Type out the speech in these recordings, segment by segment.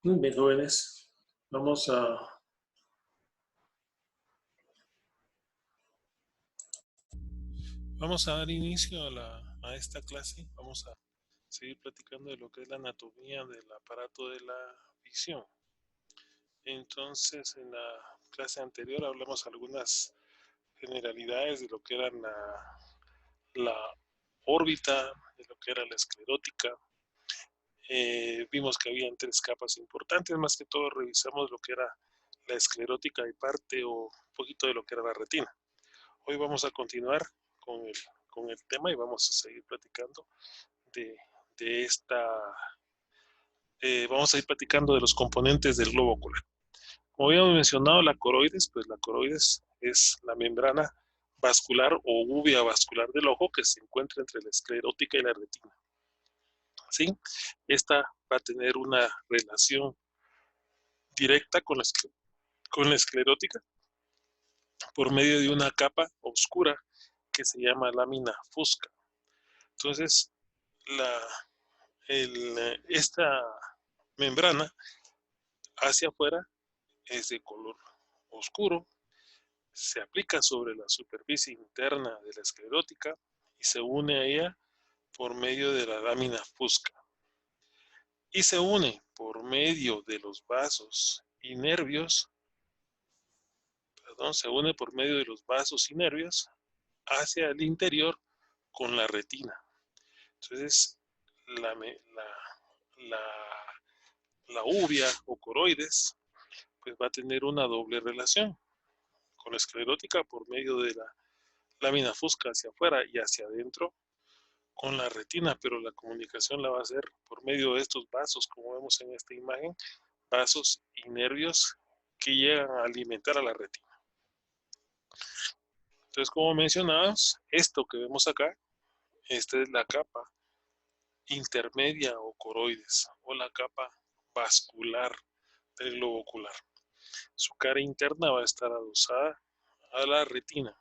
Muy bien, jóvenes. Vamos a, vamos a dar inicio a esta clase. Vamos a seguir platicando de lo que es la anatomía del aparato de la visión. Entonces, en la clase anterior hablamos algunas generalidades de lo que era la órbita, de lo que era la esclerótica. Vimos que habían tres capas importantes, más que todo revisamos lo que era la esclerótica y parte o un poquito de lo que era la retina. Hoy vamos a continuar con el tema y vamos a seguir platicando de, de esta, vamos a ir platicando de los componentes del globo ocular. Como habíamos mencionado, la coroides, pues la coroides es la membrana vascular o uvea vascular del ojo que se encuentra entre la esclerótica y la retina. ¿Sí? Esta va a tener una relación directa con la esclerótica por medio de una capa oscura que se llama lámina fusca. Entonces, esta membrana hacia afuera es de color oscuro, se aplica sobre la superficie interna de la esclerótica y se une a ella por medio de la lámina fusca. Y se une por medio de los vasos y nervios, se une por medio de los vasos y nervios hacia el interior con la retina. Entonces, la, la uvea o coroides pues va a tener una doble relación con la esclerótica por medio de la lámina fusca hacia afuera y hacia adentro con la retina, pero la comunicación la va a hacer por medio de estos vasos, como vemos en esta imagen, vasos y nervios que llegan a alimentar a la retina. Entonces, como mencionamos, esto que vemos acá, esta es la capa intermedia o coroides, o la capa vascular del globo ocular. Su cara interna va a estar adosada a la retina.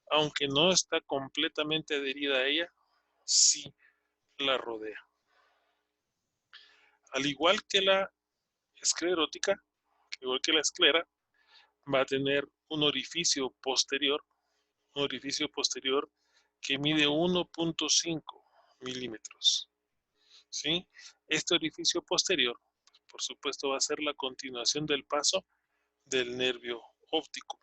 Aunque no está completamente adherida a ella, sí la rodea. Al igual que la esclerótica, igual que la esclera, va a tener un orificio posterior que mide 1.5 milímetros. ¿Sí? Este orificio posterior, por supuesto, va a ser la continuación del paso del nervio óptico.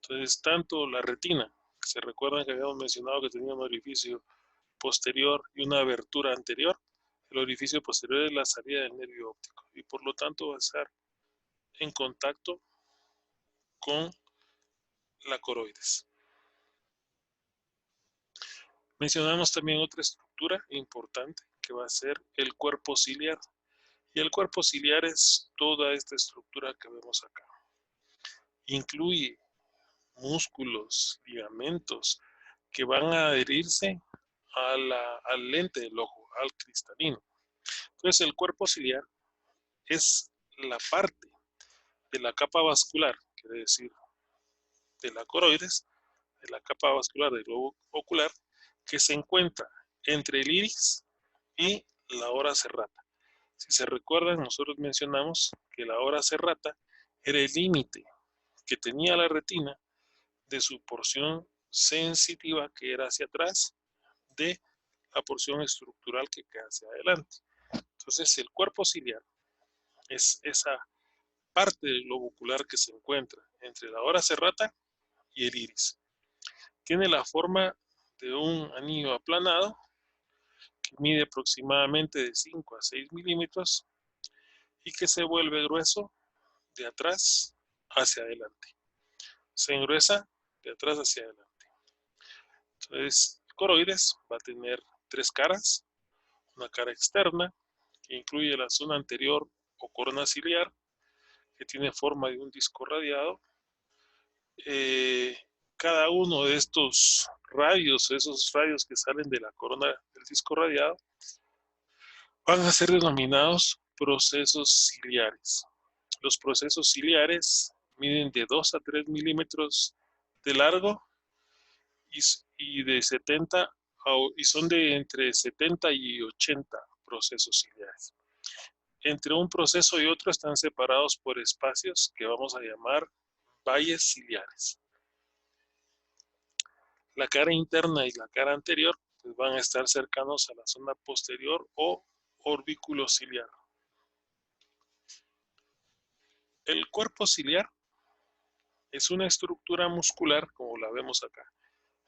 Entonces, tanto la retina, que se recuerdan que habíamos mencionado que tenía un orificio posterior y una abertura anterior, el orificio posterior es la salida del nervio óptico y por lo tanto va a estar en contacto con la coroides. Mencionamos también otra estructura importante que va a ser el cuerpo ciliar. Y el cuerpo ciliar es toda esta estructura que vemos acá. Incluye músculos, ligamentos que van a adherirse al lente del ojo, al cristalino. Entonces el cuerpo ciliar es la parte de la capa vascular, quiere decir de la coroides, de la capa vascular del globo ocular, que se encuentra entre el iris y la hora serrata. Si se recuerdan, nosotros mencionamos que la hora serrata era el límite que tenía la retina de su porción sensitiva, que era hacia atrás, de la porción estructural que queda hacia adelante. Entonces, el cuerpo ciliar es esa parte del globo ocular que se encuentra entre la hora serrata y el iris. Tiene la forma de un anillo aplanado que mide aproximadamente de 5 a 6 milímetros y que se vuelve grueso de atrás hacia adelante. Se engruesa de atrás hacia adelante. Entonces, el coroides va a tener tres caras. Una cara externa, que incluye la zona anterior o corona ciliar, que tiene forma de un disco radiado. Cada uno de estos radios, esos radios que salen de la corona del disco radiado, van a ser denominados procesos ciliares. Los procesos ciliares miden de 2 a 3 milímetros de largo y de 70 y son de entre 70 y 80 procesos ciliares. entre un proceso y otro están separados por espacios que vamos a llamar valles ciliares. La cara interna y la cara anterior pues, van a estar cercanos a la zona posterior o orbículo ciliar. El cuerpo ciliar es una estructura muscular, como la vemos acá.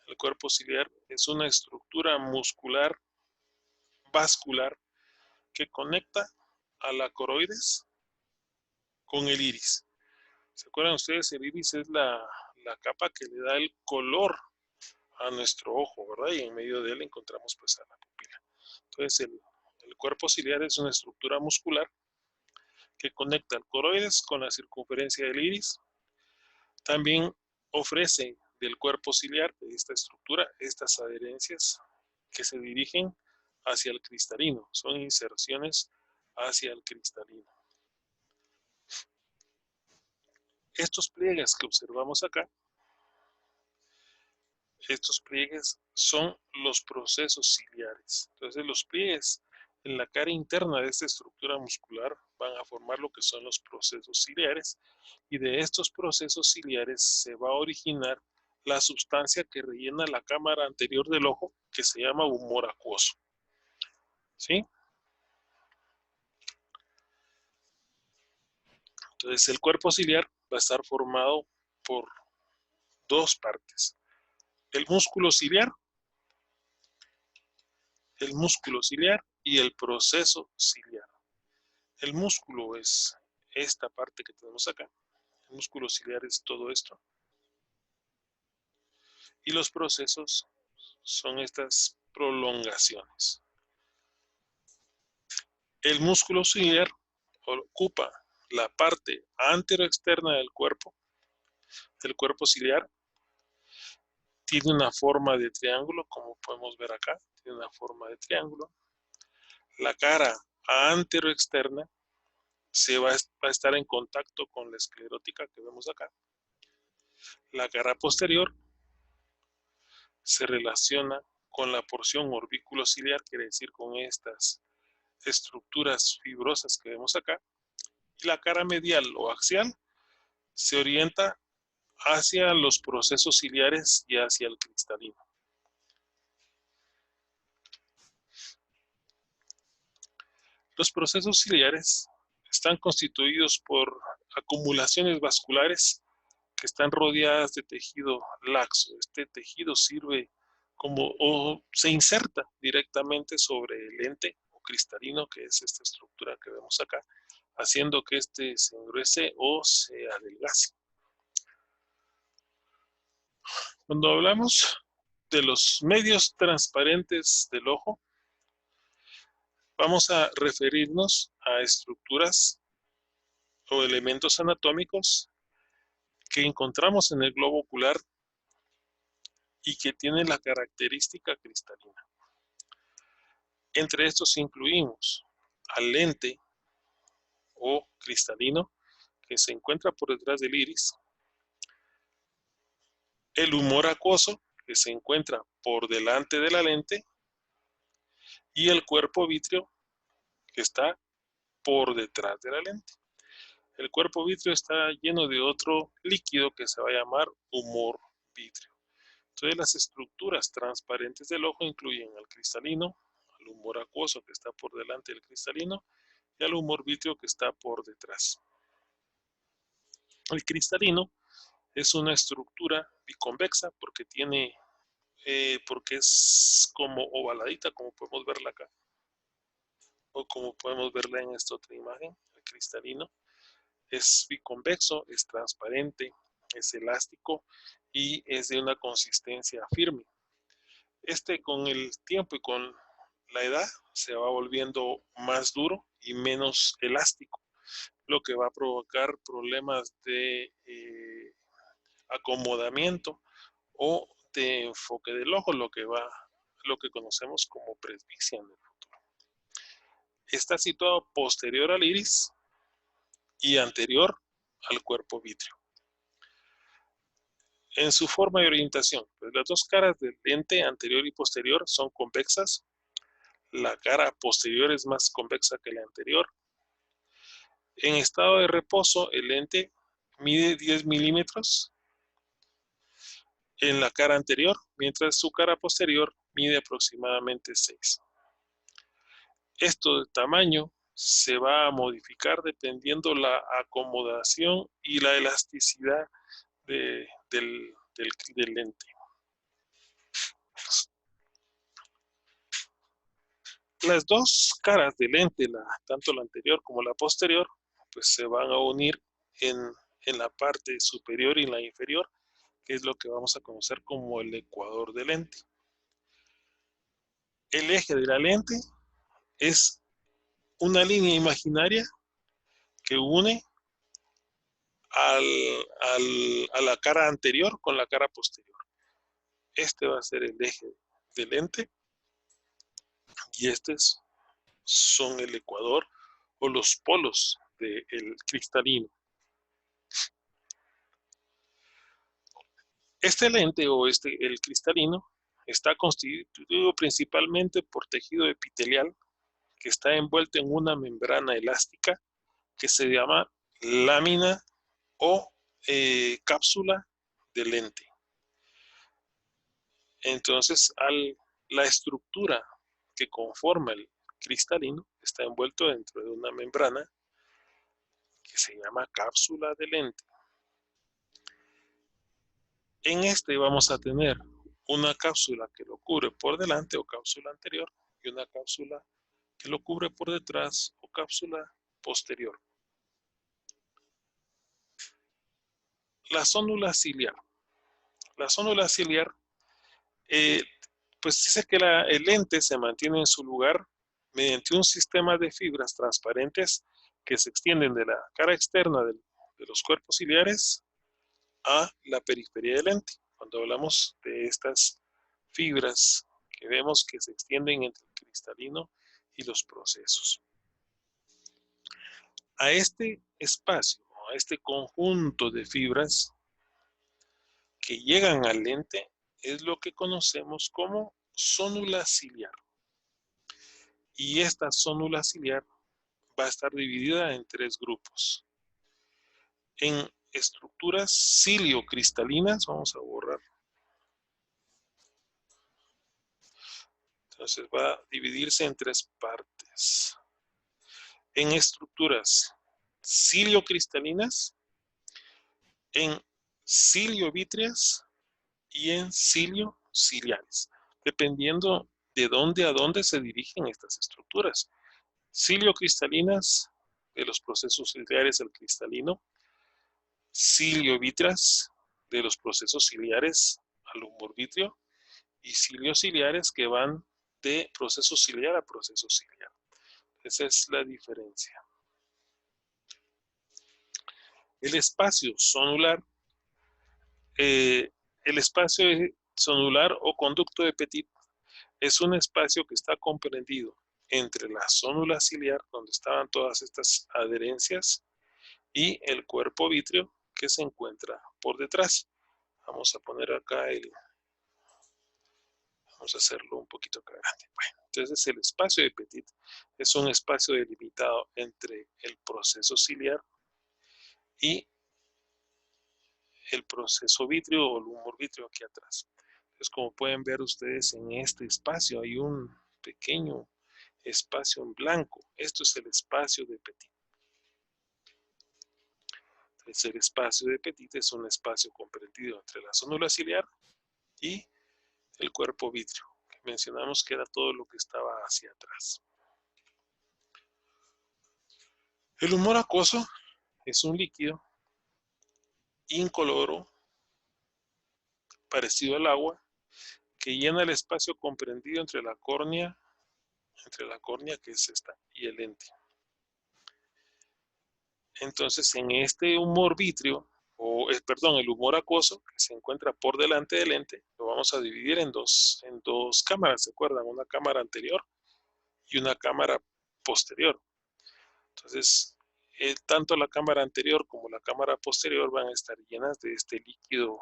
El cuerpo ciliar es una estructura muscular vascular que conecta a la coroides con el iris. ¿Se acuerdan ustedes? El iris es la capa que le da el color a nuestro ojo, ¿verdad? Y en medio de él encontramos pues a la pupila. Entonces el cuerpo ciliar es una estructura muscular que conecta el coroides con la circunferencia del iris. También ofrece del cuerpo ciliar, de esta estructura, estas adherencias que se dirigen hacia el cristalino. Son inserciones hacia el cristalino. Estos pliegues que observamos acá, estos pliegues son los procesos ciliares. Entonces los pliegues en la cara interna de esta estructura muscular van a formar lo que son los procesos ciliares, y de estos procesos ciliares se va a originar la sustancia que rellena la cámara anterior del ojo, que se llama humor acuoso. ¿Sí? Entonces el cuerpo ciliar va a estar formado por dos partes. El músculo ciliar y el proceso ciliar. El músculo es esta parte que tenemos acá. El músculo ciliar es todo esto. Y los procesos son estas prolongaciones. El músculo ciliar ocupa la parte anteroexterna del cuerpo ciliar. Tiene una forma de triángulo, como podemos ver acá. Tiene una forma de triángulo. La cara anteroexterna va a estar en contacto con la esclerótica que vemos acá. La cara posterior se relaciona con la porción orbículo-ciliar, quiere decir con estas estructuras fibrosas que vemos acá. Y la cara medial o axial se orienta hacia los procesos ciliares y hacia el cristalino. Los procesos ciliares están constituidos por acumulaciones vasculares que están rodeadas de tejido laxo. Este tejido sirve como, o se inserta directamente sobre el lente o cristalino, que es esta estructura que vemos acá, haciendo que este se engruese o se adelgace. Cuando hablamos de los medios transparentes del ojo, vamos a referirnos a estructuras o elementos anatómicos que encontramos en el globo ocular y que tienen la característica cristalina. Entre estos incluimos al lente o cristalino que se encuentra por detrás del iris, el humor acuoso que se encuentra por delante de la lente y el cuerpo vítreo que está por detrás de la lente. El cuerpo vítreo está lleno de otro líquido que se va a llamar humor vítreo. Entonces las estructuras transparentes del ojo incluyen al cristalino, al humor acuoso que está por delante del cristalino y al humor vítreo que está por detrás. El cristalino es una estructura biconvexa porque es como ovaladita, como podemos verla acá, o como podemos verla en esta otra imagen. El cristalino es biconvexo, es transparente, es elástico y es de una consistencia firme. Con el tiempo y con la edad se va volviendo más duro y menos elástico, lo que va a provocar problemas de acomodamiento o de enfoque del ojo, lo que conocemos como presbicia en el futuro. Está situado posterior al iris y anterior al cuerpo vítreo. En su forma y orientación, pues las dos caras del lente anterior y posterior son convexas. La cara posterior es más convexa que la anterior. En estado de reposo, el lente mide 10 milímetros en la cara anterior, mientras su cara posterior mide aproximadamente 6. Esto de tamaño se va a modificar dependiendo la acomodación y la elasticidad del lente. Las dos caras del lente, tanto la anterior como la posterior, pues se van a unir en la parte superior y la inferior, que es lo que vamos a conocer como el ecuador del lente. El eje de la lente es una línea imaginaria que une a la cara anterior con la cara posterior. Este va a ser el eje del lente y estos son el ecuador o los polos del cristalino. Este lente el cristalino está constituido principalmente por tejido epitelial que está envuelto en una membrana elástica que se llama lámina o cápsula de lente. Entonces, la estructura que conforma el cristalino está envuelto dentro de una membrana que se llama cápsula de lente. En este vamos a tener una cápsula que lo cubre por delante o cápsula anterior y una cápsula que lo cubre por detrás o cápsula posterior. La zónula ciliar. La zónula ciliar, pues dice que el lente se mantiene en su lugar mediante un sistema de fibras transparentes que se extienden de la cara externa de los cuerpos ciliares a la periferia del lente. Cuando hablamos de estas fibras que vemos que se extienden entre el cristalino y los procesos. A este espacio, a este conjunto de fibras que llegan al lente, es lo que conocemos como zónula ciliar. Y esta zónula ciliar va a estar dividida en 3 grupos. En estructuras ciliocristalinas, vamos a borrar. Entonces va a dividirse en 3 partes. En estructuras ciliocristalinas, en ciliovítreas y en ciliociliares, dependiendo de dónde a dónde se dirigen estas estructuras. Ciliocristalinas, de los procesos ciliares al cristalino, ciliovítreas, de los procesos ciliares al humor vítreo, y ciliociliares que van de proceso ciliar a proceso ciliar. Esa es la diferencia. El espacio zonular, el espacio zonular o conducto de Petit es un espacio que está comprendido entre la zónula ciliar, donde estaban todas estas adherencias, y el cuerpo vítreo que se encuentra por detrás. Vamos a poner acá vamos a hacerlo un poquito acá grande. Bueno, entonces el espacio de Petit es un espacio delimitado entre el proceso ciliar y el proceso vítreo o el humor vítreo aquí atrás. Entonces, como pueden ver ustedes en este espacio hay un pequeño espacio en blanco. Esto es el espacio de Petit. Entonces, el espacio de Petit es un espacio comprendido entre la zónula ciliar y el cuerpo vítreo. Mencionamos que era todo lo que estaba hacia atrás. El humor acuoso es un líquido incoloro parecido al agua que llena el espacio comprendido entre la córnea que es esta y el lente. Entonces, en este humor vítreo, el humor acuoso que se encuentra por delante del lente, lo vamos a dividir en dos cámaras, ¿se acuerdan? Una cámara anterior y una cámara posterior. Entonces, tanto la cámara anterior como la cámara posterior van a estar llenas de este líquido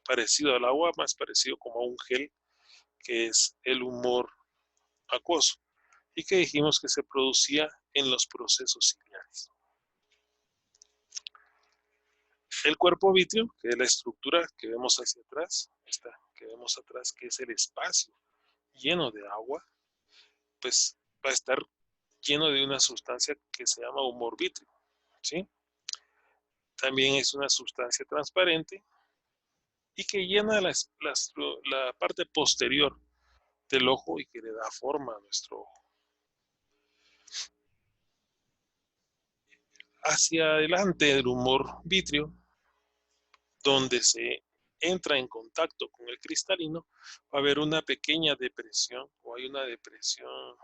parecido al agua, más parecido como a un gel, que es el humor acuoso, y que dijimos que se producía en los procesos ciliares. El cuerpo vítreo, que es la estructura que vemos hacia atrás, esta que vemos atrás, que es el espacio lleno de agua, pues va a estar lleno de una sustancia que se llama humor vítreo, ¿sí? También es una sustancia transparente y que llena la parte posterior del ojo y que le da forma a nuestro ojo. Hacia adelante el humor vítreo, donde se entra en contacto con el cristalino, va a haber una pequeña depresión, o hay una depresión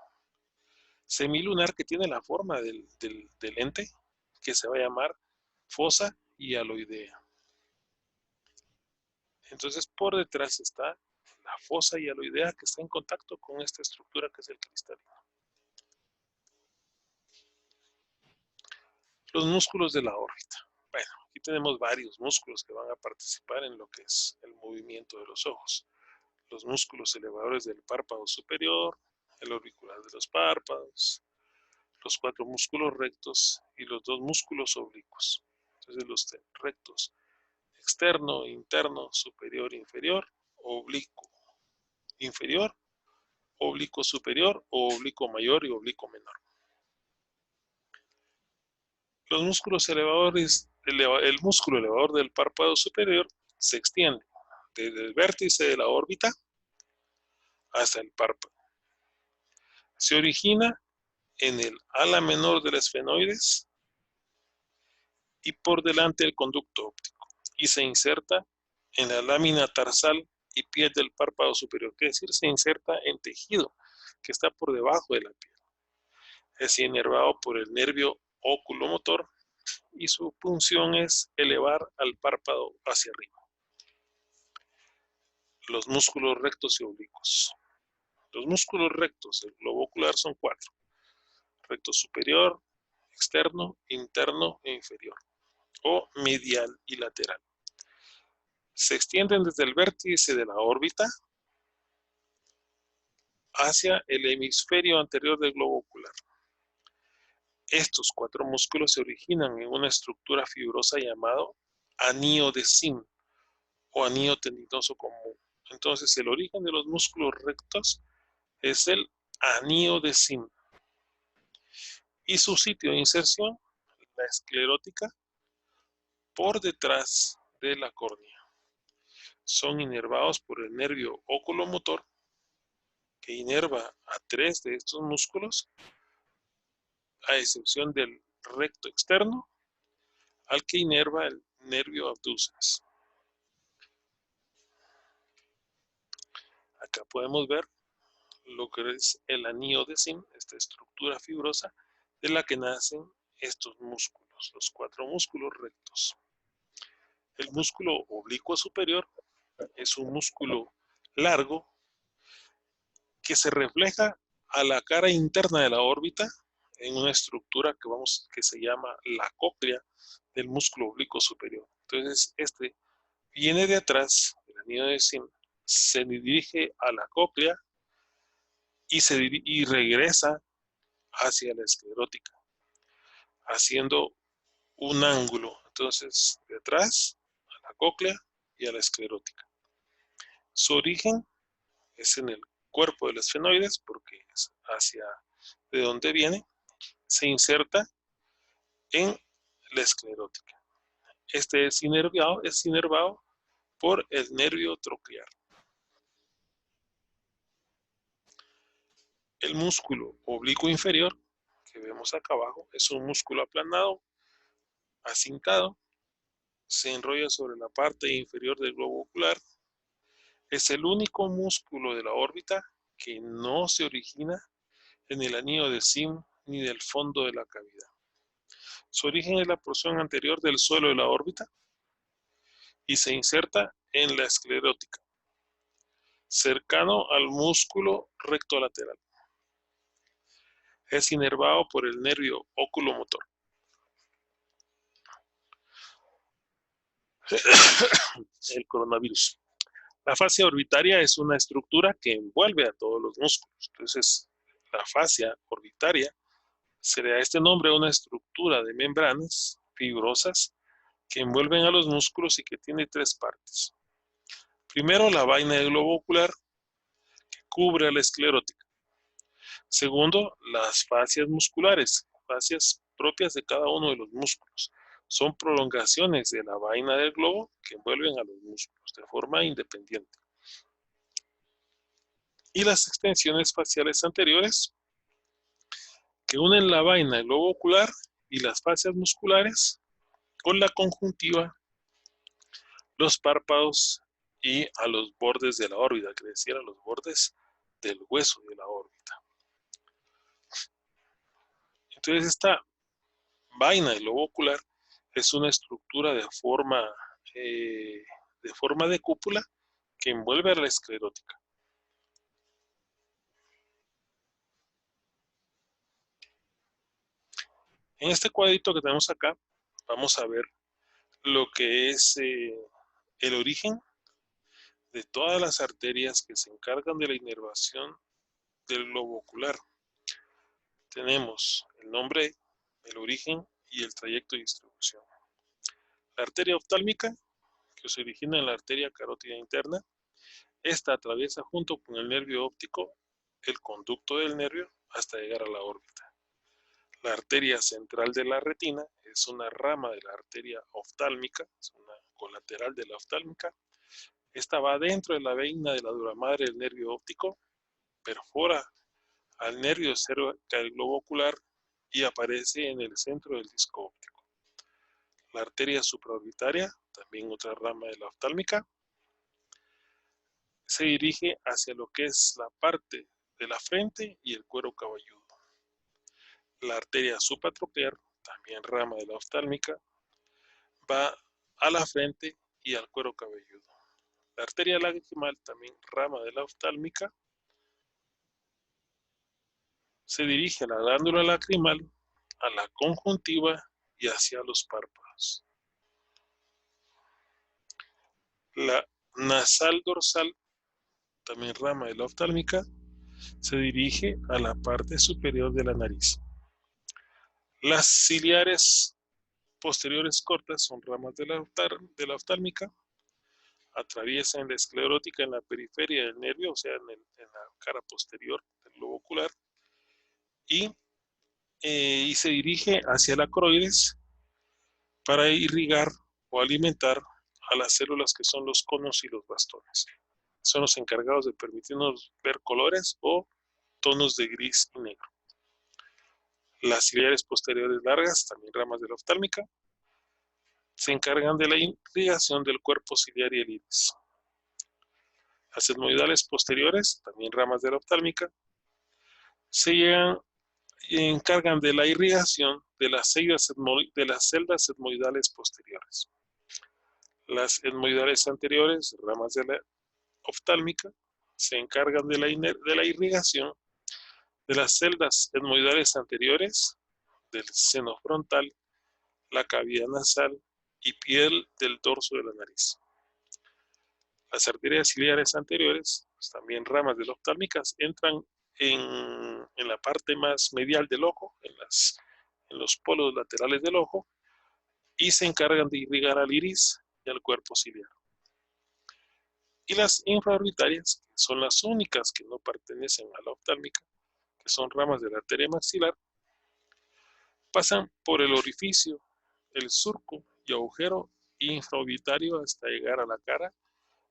semilunar que tiene la forma del lente, que se va a llamar fosa hialoidea. Entonces por detrás está la fosa hialoidea que está en contacto con esta estructura que es el cristalino. Los músculos de la órbita. Bueno, aquí tenemos varios músculos que van a participar en lo que es el movimiento de los ojos. Los músculos elevadores del párpado superior, el orbicular de los párpados, los 4 músculos rectos y los 2 músculos oblicuos. Entonces los rectos, externo, interno, superior, inferior, oblicuo inferior, oblicuo superior, o oblicuo mayor y oblicuo menor. Los músculos elevadores, el músculo elevador del párpado superior se extiende desde el vértice de la órbita hasta el párpado. Se origina en el ala menor del esfenoides y por delante del conducto óptico y se inserta en la lámina tarsal y piel del párpado superior, que es decir, se inserta en tejido que está por debajo de la piel. Es inervado por el nervio oculomotor y su función es elevar al párpado hacia arriba. Los músculos rectos y oblicuos. Los músculos rectos del globo ocular son 4. Recto superior, externo, interno e inferior, o medial y lateral. Se extienden desde el vértice de la órbita hacia el hemisferio anterior del globo ocular. Estos 4 músculos se originan en una estructura fibrosa llamado anillo de Sim o anillo tendinoso común. Entonces el origen de los músculos rectos es el anillo de Sim y su sitio de inserción, la esclerótica, por detrás de la córnea. Son inervados por el nervio oculomotor que inerva a 3 de estos músculos, a excepción del recto externo, al que inerva el nervio abducens. Acá podemos ver lo que es el anillo de Sim, esta estructura fibrosa de la que nacen estos músculos, los 4 músculos rectos. El músculo oblicuo superior es un músculo largo que se refleja a la cara interna de la órbita en una estructura que se llama la cóclea del músculo oblicuo superior. Entonces, este viene de atrás, el anillo de Sim, se dirige a la cóclea y regresa hacia la esclerótica, haciendo un ángulo. Entonces, de atrás a la cóclea y a la esclerótica. Su origen es en el cuerpo de los esfenoides, porque es hacia de donde viene, se inserta en la esclerótica. Este es inervado por el nervio troclear. El músculo oblicuo inferior, que vemos acá abajo, es un músculo aplanado, acintado, se enrolla sobre la parte inferior del globo ocular. Es el único músculo de la órbita que no se origina en el anillo de Sim ni del fondo de la cavidad. Su origen es la porción anterior del suelo de la órbita y se inserta en la esclerótica, cercano al músculo recto lateral. Es inervado por el nervio oculomotor. El coronavirus. La fascia orbitaria es una estructura que envuelve a todos los músculos. Entonces, la fascia orbitaria se le da este nombre a una estructura de membranas fibrosas que envuelven a los músculos y que tiene tres partes. Primero, la vaina del globo ocular, que cubre a la esclerótica. Segundo, las fascias musculares, fascias propias de cada uno de los músculos. Son prolongaciones de la vaina del globo que envuelven a los músculos de forma independiente. Y las extensiones faciales anteriores, que unen la vaina del globo ocular y las fascias musculares con la conjuntiva, los párpados y a los bordes de la órbita, que decía, a los bordes del hueso de la órbita. Entonces esta vaina del globo ocular es una estructura de forma de cúpula que envuelve a la esclerótica. En este cuadrito que tenemos acá, vamos a ver lo que es el origen de todas las arterias que se encargan de la inervación del globo ocular. Tenemos el nombre, el origen y el trayecto de distribución. La arteria oftálmica, que se origina en la arteria carótida interna, esta atraviesa junto con el nervio óptico el conducto del nervio hasta llegar a la órbita. La arteria central de la retina es una rama de la arteria oftálmica, es una colateral de la oftálmica. Esta va dentro de la veina de la dura madre del nervio óptico, perfora al nervio cerca del globo ocular y aparece en el centro del disco óptico. La arteria supraorbitaria, también otra rama de la oftálmica, se dirige hacia lo que es la parte de la frente y el cuero cabelludo. La arteria supratroclear, también rama de la oftálmica, va a la frente y al cuero cabelludo. La arteria lacrimal, también rama de la oftálmica, se dirige a la glándula lacrimal, a la conjuntiva y hacia los párpados. La nasal dorsal, también rama de la oftálmica, se dirige a la parte superior de la nariz. Las ciliares posteriores cortas son ramas de la oftálmica, atraviesan la esclerótica en la periferia del nervio, o sea, en la cara posterior del globo ocular, y se dirige hacia la coroides para irrigar o alimentar a las células que son los conos y los bastones. Son los encargados de permitirnos ver colores o tonos de gris y negro. Las ciliares posteriores largas, también ramas de la oftálmica, se encargan de la irrigación del cuerpo ciliar y el iris. Las etmoidales posteriores, también ramas de la oftálmica, se encargan de la irrigación de las celdas etmoidales posteriores. Las etmoidales anteriores, ramas de la oftálmica, se encargan de la irrigación de las celdas etmoidales anteriores del seno frontal, la cavidad nasal y piel del dorso de la nariz. Las arterias ciliares anteriores, pues también ramas de la oftálmica, entran en la parte más medial del ojo, en los polos laterales del ojo, y se encargan de irrigar al iris y al cuerpo ciliar. Y las infraorbitarias, que son las únicas que no pertenecen a la oftálmica, que son ramas de la arteria maxilar, pasan por el orificio, el surco y agujero infraorbitario hasta llegar a la cara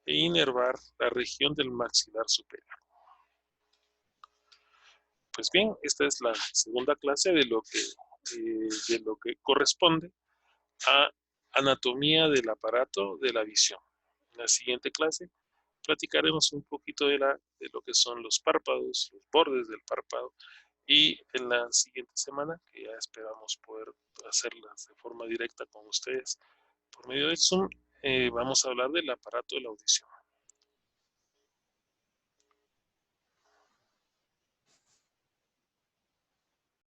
e inervar la región del maxilar superior. Pues bien, esta es la segunda clase de lo que corresponde a anatomía del aparato de la visión. En la siguiente clase platicaremos un poquito de lo que son los párpados, los bordes del párpado, y en la siguiente semana, que ya esperamos poder hacerlas de forma directa con ustedes por medio del Zoom, vamos a hablar del aparato de la audición.